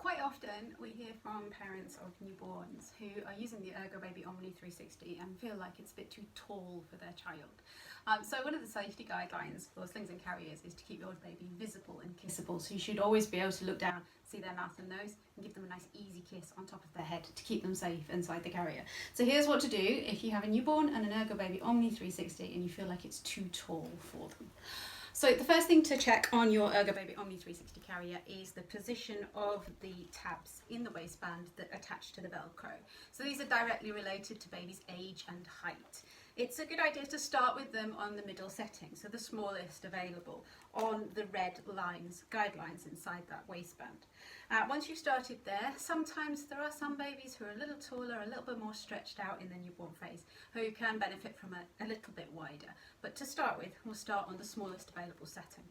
Quite often we hear from parents of newborns who are using the Ergobaby Omni 360 and feel like it's a bit too tall for their child. So one of the safety guidelines for slings and carriers is to keep your baby visible and kissable. So you should always be able to look down, see their mouth and nose, and give them a nice easy kiss on top of their head to keep them safe inside the carrier. So here's what to do if you have a newborn and an Ergobaby Omni 360 and you feel like it's too tall for them. So the first thing to check on your Ergobaby Omni 360 carrier is the position of the tabs in the waistband that attach to the Velcro. So these are directly related to baby's age and height. It's a good idea to start with them on the middle setting, so the smallest available, on the red lines, guidelines inside that waistband. Once you've started there, sometimes there are some babies who are a little taller, a little bit more stretched out in the newborn phase, who can benefit from a little bit wider. But to start with, we'll start on the smallest available setting.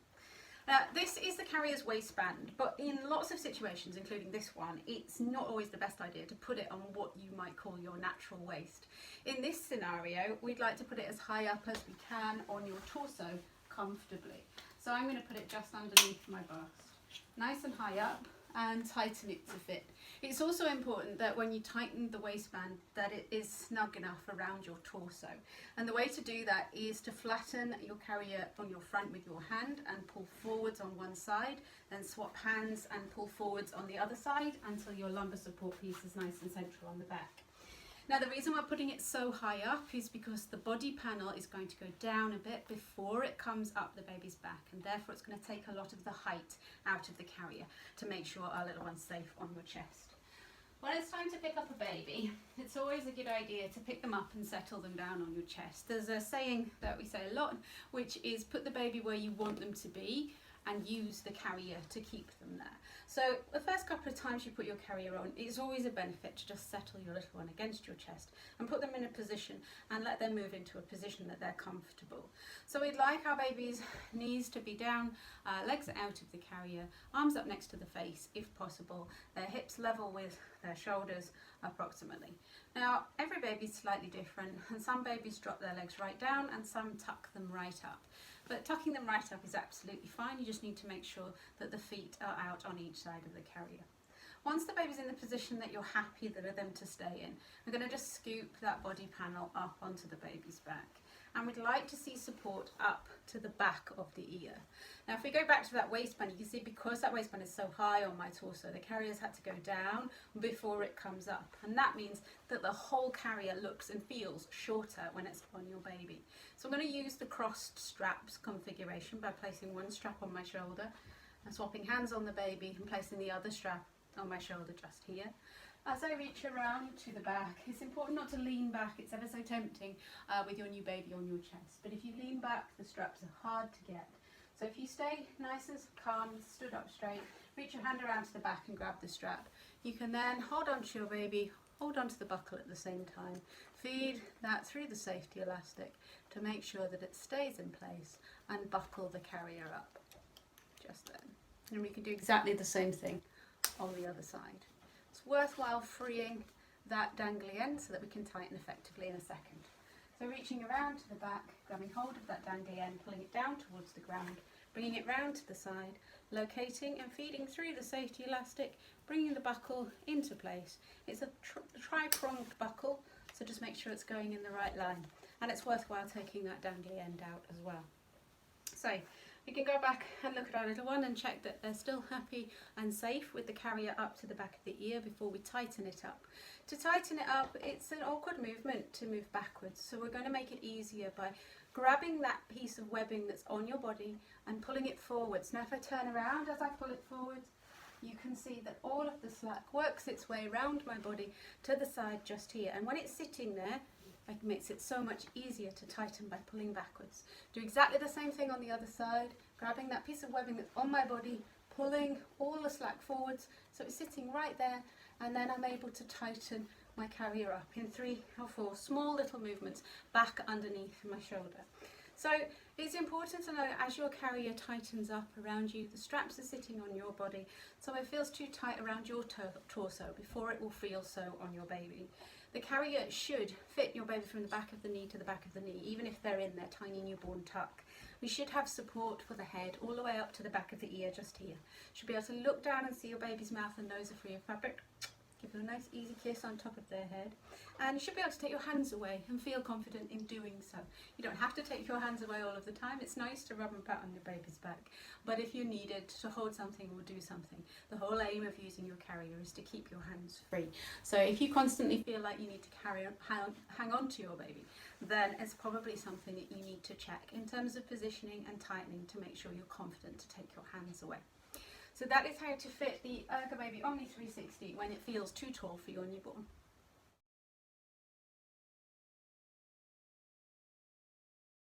This is the carrier's waistband, but in lots of situations, including this one, it's not always the best idea to put it on what you might call your natural waist. In this scenario, we'd like to put it as high up as we can on your torso comfortably. So I'm going to put it just underneath my bust, nice and high up, and tighten it to fit. It's also important that when you tighten the waistband that it is snug enough around your torso. And the way to do that is to flatten your carrier on your front with your hand and pull forwards on one side, then swap hands and pull forwards on the other side until your lumbar support piece is nice and central on the back. Now the reason we're putting it so high up is because the body panel is going to go down a bit before it comes up the baby's back, and therefore it's going to take a lot of the height out of the carrier to make sure our little one's safe on your chest. When it's time to pick up a baby, it's always a good idea to pick them up and settle them down on your chest. There's a saying that we say a lot, which is put the baby where you want them to be and use the carrier to keep them there. So the first couple of times you put your carrier on, it's always a benefit to just settle your little one against your chest and put them in a position and let them move into a position that they're comfortable. So we'd like our baby's knees to be down, legs out of the carrier, arms up next to the face if possible, their hips level with their shoulders approximately. Now every baby's slightly different, and some babies drop their legs right down and some tuck them right up. But tucking them right up is absolutely fine. You just need to make sure that the feet are out on each side of the carrier. Once the baby's in the position that you're happy for them to stay in, we're going to just scoop that body panel up onto the baby's back. And we'd like to see support up to the back of the ear. Now if we go back to that waistband, you can see because that waistband is so high on my torso, the carrier's had to go down before it comes up. And that means that the whole carrier looks and feels shorter when it's on your baby. So I'm going to use the crossed straps configuration by placing one strap on my shoulder and swapping hands on the baby and placing the other strap on my shoulder just here. As I reach around to the back, it's important not to lean back. It's ever so tempting with your new baby on your chest. But if you lean back, the straps are hard to get. So if you stay nice and calm, stood up straight, reach your hand around to the back and grab the strap. You can then hold on to your baby, hold on to the buckle at the same time. Feed that through the safety elastic to make sure that it stays in place, and buckle the carrier up. Just then. And we can do exactly the same thing on the other side. It's worthwhile freeing that dangly end so that we can tighten effectively in a second. So reaching around to the back, grabbing hold of that dangly end, pulling it down towards the ground, bringing it round to the side, locating and feeding through the safety elastic, bringing the buckle into place. It's a tri-pronged buckle, so just make sure it's going in the right line. And it's worthwhile taking that dangly end out as well. So we can go back and look at our little one and check that they're still happy and safe with the carrier up to the back of the ear before we tighten it up. To tighten it up, it's an awkward movement to move backwards, so we're going to make it easier by grabbing that piece of webbing that's on your body and pulling it forwards. Now if I turn around as I pull it forwards, you can see that all of the slack works its way around my body to the side just here, and when it's sitting there, it makes it so much easier to tighten by pulling backwards. Do exactly the same thing on the other side, grabbing that piece of webbing that's on my body, pulling all the slack forwards so it's sitting right there, and then I'm able to tighten my carrier up in 3 or 4 small little movements back underneath my shoulder. So it's important to know as your carrier tightens up around you, the straps are sitting on your body, so it feels too tight around your torso before it will feel so on your baby. The carrier should fit your baby from the back of the knee to the back of the knee, even if they're in their tiny newborn tuck. We should have support for the head all the way up to the back of the ear, just here. Should be able to look down and see your baby's mouth and nose are free of fabric. Give them a nice easy kiss on top of their head, and you should be able to take your hands away and feel confident in doing so. You don't have to take your hands away all of the time. It's nice to rub and pat on your baby's back, but if you needed to hold something or do something, the whole aim of using your carrier is to keep your hands free. So if you constantly feel like you need to hang on to your baby, then it's probably something that you need to check in terms of positioning and tightening to make sure you're confident to take your hands away. So that is how to fit the Ergobaby Omni 360 when it feels too tall for your newborn.